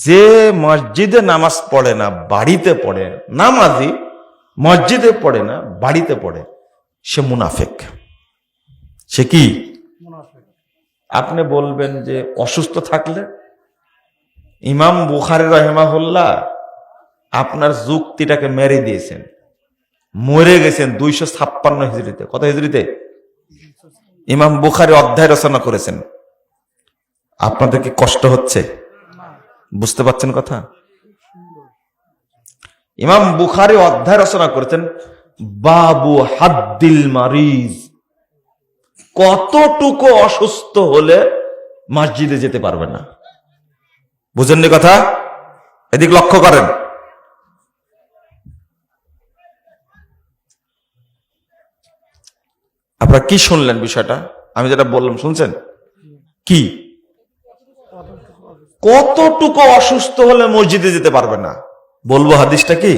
যে মসজিদে নামাজ পড়ে না, বাড়িতে পড়ে, নামাজি মসজিদে পড়ে না, বাড়িতে পড়ে, সে মুনাফিক। সে কি? আপনি বলবেন যে অসুস্থ থাকলে, ইমাম বুখারী রাহিমাহুল্লাহ আপনার যুক্তিটাকে মেরে দিয়েছেন, মরে গেছেন 256 হিজরিতে। কত হিজরিতে? ইমাম বুখারী অধ্যায় রচনা করেছেন। আপনাদের কি কষ্ট হচ্ছে? বুঝতে পারছেন কথা? ইমাম বুখারী অধ্যায় রচনা করেছেন বাবু হাদ্দিল মারিজ, কতটুকু অসুস্থ হলে মসজিদে যেতে পারবে না। বুঝেননি কথা? এদিক লক্ষ্য করেন। আপনারা কি শুনলেন বিষয়টা? আমি যেটা বললাম শুনছেন? কি কতটুকু অসুস্থ হলে মসজিদে যেতে পারবে না? বলবো হাদিসটা কি?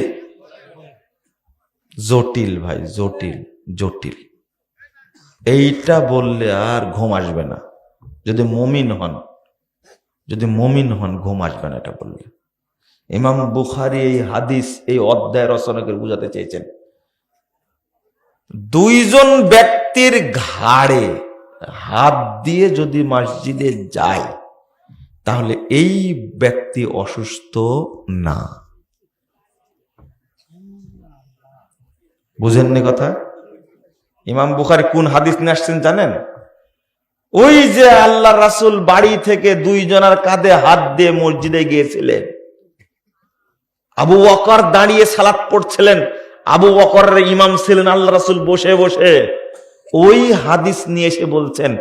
জটিল ভাই, জটিল জটিল। এইটা বললে আর ঘুম আসবে না। যদি মুমিন হন ঘুম আসবে না এটা বললে। ইমাম বুখারী এই হাদিস, এই অধ্যায় রচনা করে বুঝাতে চেয়েছেন, দুইজন ব্যক্তির ঘাড়ে হাত দিয়ে যদি মসজিদে যায় তাহলে এই ব্যক্তি অসুস্থ না। বুঝেননি কথা? ইমাম বুখারী কোন হাদিস নিয়ে আসছেন জানেন? ওই যে আল্লাহ রাসূল বাড়ি থেকে দুইজনের কাঁধে হাত দিয়ে মসজিদে গিয়েছিলেন, আবু বকর দাঁড়িয়ে সালাত পড়ছিলেন, আবু বকরের ইমাম ছিলেন আল্লাহ রাসূল বসে বসে। ওই হাদিস নিয়ে এসে বলছেন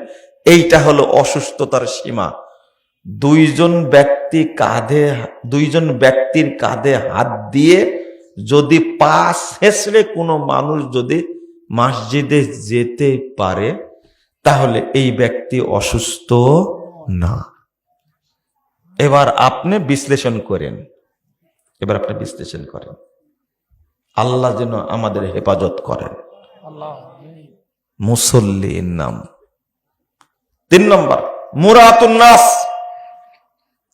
এইটা হলো অসুস্থতার সীমা। দুইজন ব্যক্তির কাঁধে হাত দিয়ে যদি পা ছেঁচড়ে কোনো মানুষ যদি মসজিদে যেতে পারে তাহলে এই ব্যক্তি অসুস্থ না। এবার আপনি বিশ্লেষণ করেন। আল্লাহ যেন আমাদের হেফাজত করেন। মুসল্লির নাম। 3 নম্বর, মুরাতুন নাস,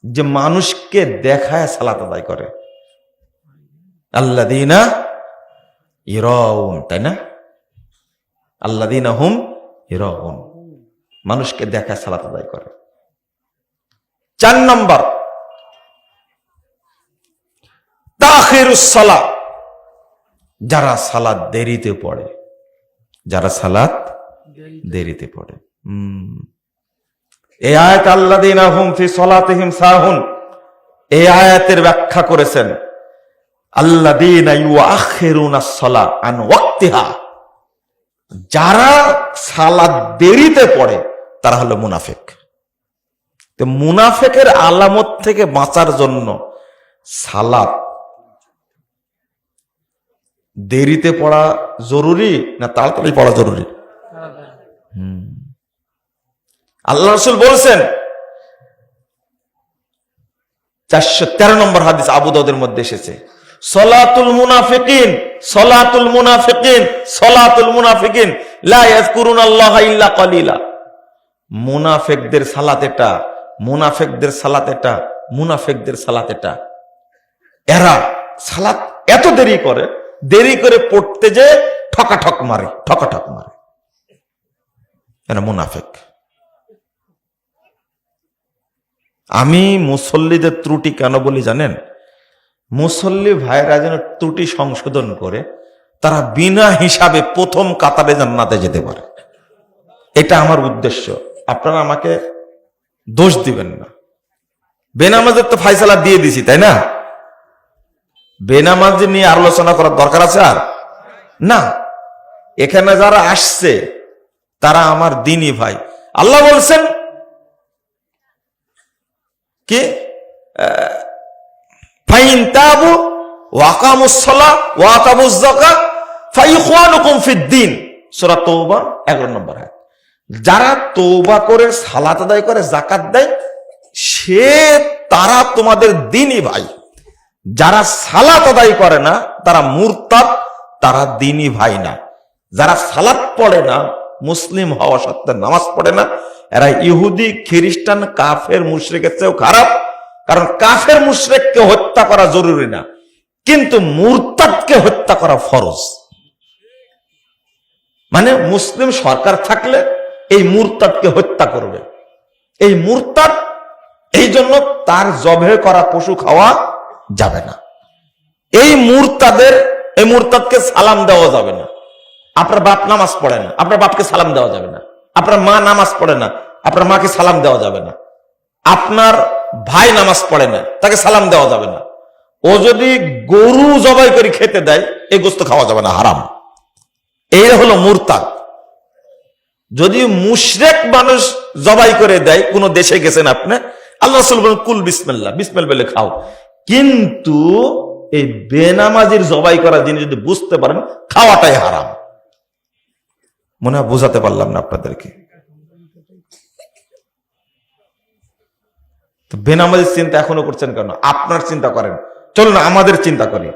যে মানুষকে দেখায় সালাত আদায় করে। আল্লাযীনা ইরাউন, তাই না? আল্লাযীনা হুম ইরাউন, মানুষকে দেখায় সালাত আদায় করে। 4 নম্বর, তাখিরুস সালাত, যারা সালাত দেরিতে পড়ে। এই আয়াত আল্লাযীনা হুম ফি সালাতিহিম সাহুন, এই আয়াতের ব্যাখ্যা করেছেন আল্লাযীনা ইউআখিরুনাস সালাত আন ওয়াক্তিহা, যারা সালাত দেরিতে পড়ে তারা হলো মুনাফিক। তো মুনাফিকের আলামত থেকে বাঁচার জন্য সালাত দেরিতে পড়া জরুরি না তাড়াতাড়ি পড়া জরুরি? আল্লাহ রাসূল বলেছেন, 413 নম্বর হাদিস আবু দাউদের মধ্যে এসেছে, সলাতুল মুনাফিকিন লা ইয়াযকুরুনাল্লাহা ইল্লা কালিলা। মুনাফিকদের সালাত এটা, এরা সালাত এত দেরি করে পড়তে যে ঠকাঠক মারে। এরা মুনাফিক। আমি মুসল্লিদের ত্রুটি কেন বলি জানেন? মুসল্লি ভাইরা যেন ত্রুটি সংশোধন করে তারা বিনা হিসাবে প্রথম কাতারে জান্নাতে যেতে পারে, এটা আমার উদ্দেশ্য। আপনারা আমাকে দোষ দিবেন না। বেনামাজের তো ফায়সালা দিয়ে দিছি, তাই না? বেনামাজি নিয়ে আলোচনা করার দরকার আছে আর না। এখানে যারা আসছে তারা আমার দ্বীনি ভাই। আল্লাহ বলছেন কি, ফাইন তাবু ওয়া আকামুস সালাহ ওয়া আতাবুজ যাকাত ফাইখওয়ানুকুম ফিদ-দ্বীন, সূরা তাওবা 11 নম্বর আয়াত। যারা তওবা করে সালাত আদায় করে যাকাত দেয় তারা তোমাদের দ্বীনি ভাই। যারা সালাত আদায় করে না তারা মুরতাদ, তারা দ্বীনি ভাই না। যারা সালাত পড়ে না, মুসলিম হওয়া সত্ত্বেও নামাজ পড়ে না, এরা ইহুদি, খ্রিস্টান, কাফের, মুশরিকের চেয়েও খারাপ। কারণ কাফের মুশরিককে হত্যা করা জরুরি না, কিন্তু মুরতাদকে হত্যা করা ফরজ। মানে মুসলিম সরকার থাকলে এই মুরতাদকে হত্যা করবে। এই মুরতাদ, এই জন্য তার জবে করা পশু খাওয়া যাবে না। এই মুরতাদকে সালাম দেওয়া যাবে না। আপনার বাপ নামাজ পড়ে না, আপনার বাপকে সালাম দেওয়া যাবে না। আপনার মা নামাজ পড়ে না, আপনার মাকে সালাম দেওয়া যাবে না। আপনার ভাই নামাজ পড়ে না, তাকে সালাম দেওয়া যাবে না। ও যদি গরু জবাই করে খেতে দেয়, এই গোশত খাওয়া যাবে না, হারাম। এই হলো মুরতাদ। যদি মুশরিক মানুষ জবাই করে দেয়, কোন দেশে গেছেন আপনি, আল্লাহ রাসূল বলেন কুল বিসমিল্লাহ, বিসমিল্লাহ বলে খাও। কিন্তু এই বেনামাজির জবাই করা জিনিস যদি বুঝতে পারেন, খাওয়াটাই হারাম। মনে হয় বোঝাতে পারলাম না আপনাদেরকে। বেনামাজির চিন্তা এখনো করছেন কেন? আপনার চিন্তা করেন, চলুন আমাদের চিন্তা করি।